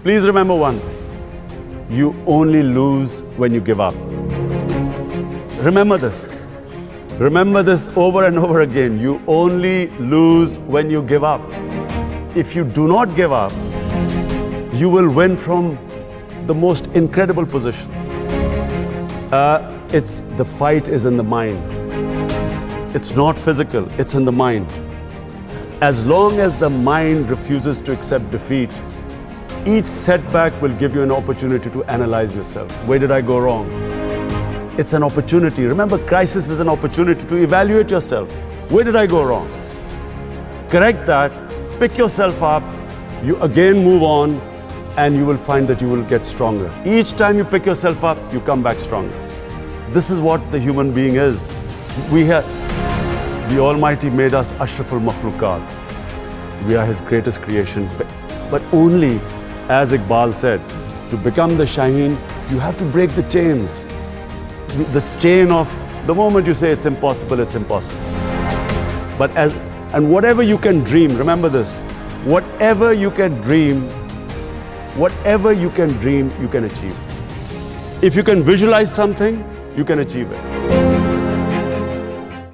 Please remember one thing. You only lose when you give up. Remember this. Remember this over and over again. You only lose when you give up. If you do not give up, you will win from the most incredible positions. The fight is in the mind. It's not physical, it's in the mind. As long as the mind refuses to accept defeat, each setback will give you an opportunity to analyze yourself. Where did I go wrong? It's an opportunity. Remember, crisis is an opportunity to evaluate yourself. Where did I go wrong? Correct that, pick yourself up, you again move on, and you will find that you will get stronger. Each time you pick yourself up, you come back stronger. This is what the human being is. The Almighty made us Ashraful Makhluqat. We are His greatest creation. But only, as Iqbal said, to become the Shaheen, you have to break the chains. This chain of the moment you say it's impossible, it's impossible. And whatever you can dream, remember this, whatever you can dream, you can achieve. If you can visualize something, you can achieve it.